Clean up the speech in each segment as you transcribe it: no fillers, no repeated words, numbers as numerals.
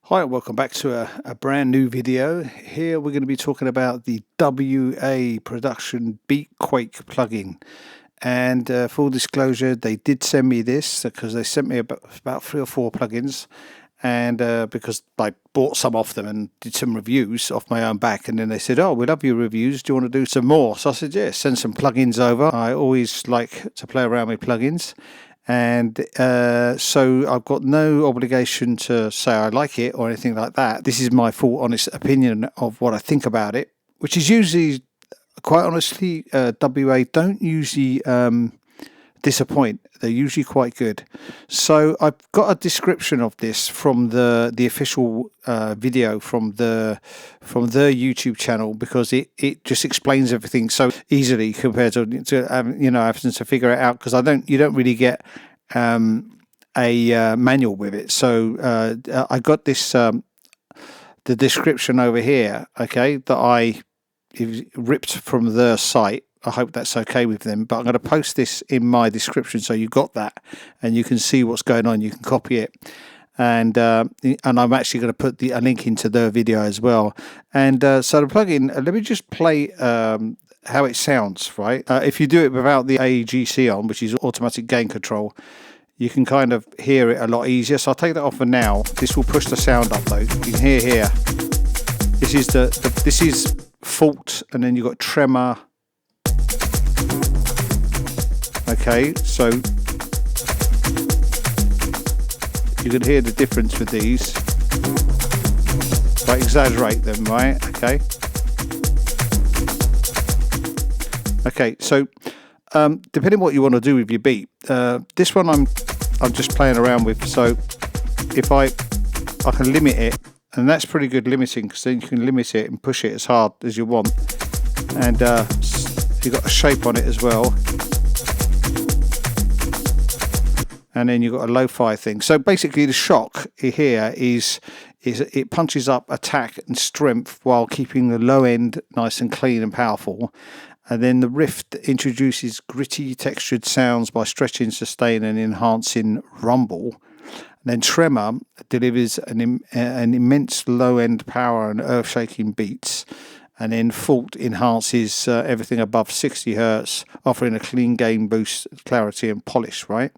Hi, and welcome back to a brand new video. Here we're going to be talking about the WA production BeatQuake plugin. And full disclosure, they did send me this because they sent me about 3 or 4 plugins. And because I bought some off them and did some reviews off my own back, and then they said, "Oh, we love your reviews. Do you want to do some more?" So I said, "Yeah, send some plugins over." I always like to play around with plugins. And so I've got no obligation to say I like it or anything like that. This is my full honest opinion of what I think about it, which is usually, quite honestly, WA don't usually disappoint. They're usually quite good. So I've got a description of this from the official video from their YouTube channel, because it just explains everything so easily compared to having to figure it out, because you don't really get a manual with it. So I got this the description over here, okay, that I ripped from their site. I hope that's okay with them, but I'm going to post this in my description so you got that and you can see what's going on. You can copy it, and I'm actually going to put a link into their video as well. And so the plugin, let me just play how it sounds, right? If you do it without the AGC on, which is automatic gain control, you can kind of hear it a lot easier. So I'll take that off for now. This will push the sound up though. You can hear here. This is this is fault, and then you've got tremor. Okay, so you can hear the difference with these. If I exaggerate them, right? Okay, so depending on what you want to do with your beat, this one I'm just playing around with. So if I can limit it, and that's pretty good limiting, because then you can limit it and push it as hard as you want, and you've got a shape on it as well. And then you've got a lo-fi thing. So basically the shock here is it punches up attack and strength while keeping the low end nice and clean and powerful. And then the rift introduces gritty textured sounds by stretching, sustain and enhancing rumble. And then tremor delivers an immense low end power and earth-shaking beats. And then fault enhances everything above 60 hertz, offering a clean gain boost, clarity and polish, right?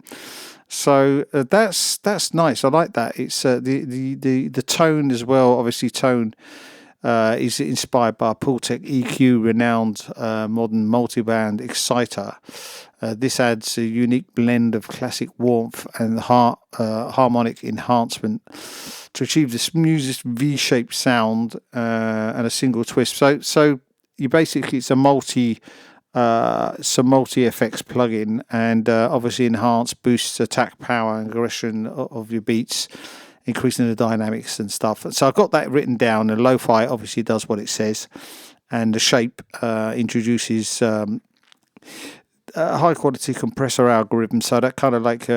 So that's nice. I like that. It's the tone as well. Obviously, tone is inspired by Pultec EQ, renowned modern multiband exciter. This adds a unique blend of classic warmth and harmonic enhancement to achieve the smoothest V-shaped sound and a single twist. So you basically, it's a multi effects plugin, and obviously boosts attack power and aggression of your beats, increasing the dynamics and stuff. So I've got that written down. And lo-fi obviously does what it says, and the shape introduces a high quality compressor algorithm, so that kind of like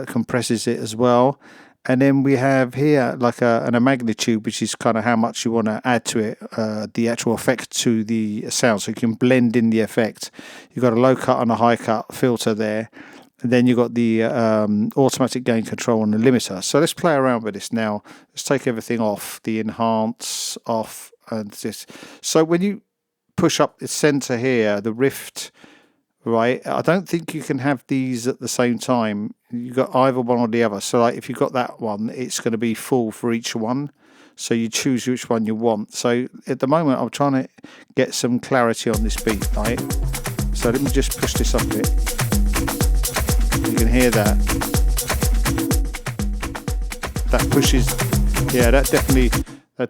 compresses it as well. And then we have here like a magnitude, which is kind of how much you want to add to it, the actual effect to the sound, so you can blend in the effect. You've got a low cut and a high cut filter there, and then you've got the automatic gain control and the limiter. So let's play around with this now. Let's take everything off, the enhance off, and this. So when you push up the center here, the rift, right, I don't think you can have these at the same time. You've got either one or the other. So like if you've got that one, it's going to be full for each one. So you choose which one you want. So at the moment, I'm trying to get some clarity on this beat, right? So let me just push this up a bit. You can hear that. That pushes, yeah, that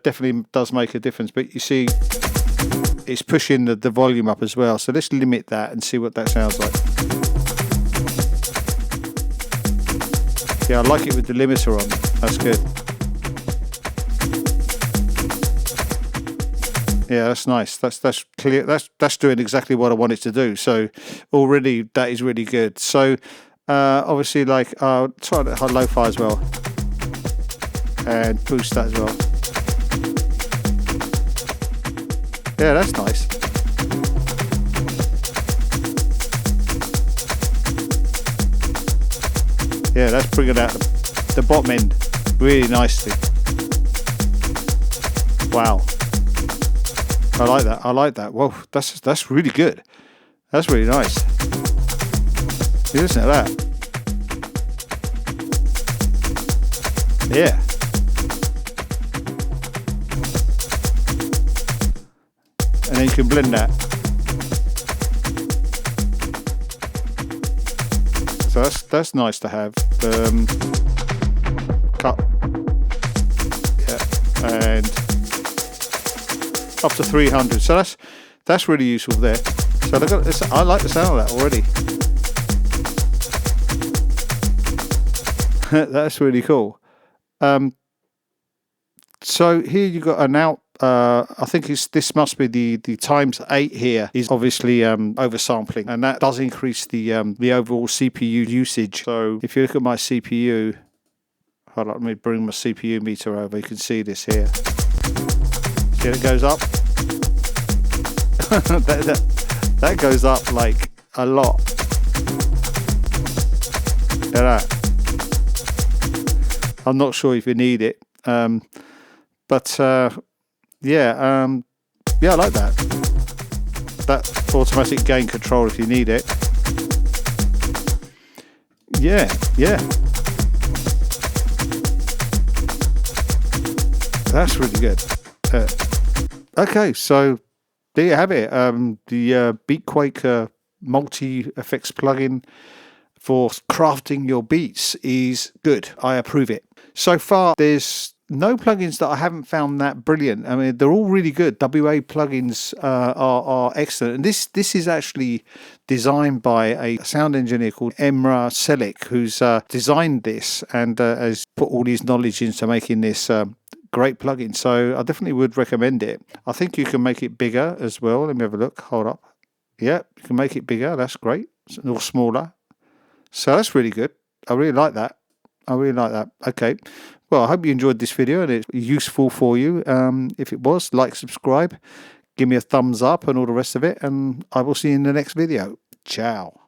definitely does make a difference. But you see, it's pushing the volume up as well. So let's limit that and see what that sounds like. Yeah, I like it with the limiter on. That's good. Yeah, that's nice. That's clear. That's doing exactly what I want it to do. So already that is really good. So obviously, like I'll try to high lo-fi as well and boost that as well. Yeah, that's nice. Yeah, that's bringing out the bottom end really nicely. Wow. I like that. I like that. Whoa, that's really good. That's really nice. You listen to that. Yeah. And then you can blend that. So that's nice to have. Cut. Yeah. And up to 300. So that's really useful there. So I like the sound of that already. That's really cool. So here you got an out. I think this must be the ×8 here is obviously oversampling, and that does increase the overall CPU usage. So if you look at my CPU, hold on, let me bring my CPU meter over. You can see this here. See it goes up. that goes up like a lot. Look at that. I'm not sure if you need it, but yeah, I like that. That automatic gain control if you need it. Yeah. That's really good. Okay, so there you have it. The BeatQuake multi-effects plugin for crafting your beats is good. I approve it. So far, there's no plugins that I haven't found that brilliant. I mean, they're all really good. WA plugins are excellent. And this is actually designed by a sound engineer called Emrah Celik, who's designed this and has put all his knowledge into making this great plugin. So I definitely would recommend it. I think you can make it bigger as well. Let me have a look. Hold up. Yeah, you can make it bigger. That's great. Or smaller. So that's really good. I really like that. Okay. Well, I hope you enjoyed this video and it's useful for you. If it was, like, subscribe, give me a thumbs up and all the rest of it. And I will see you in the next video. Ciao.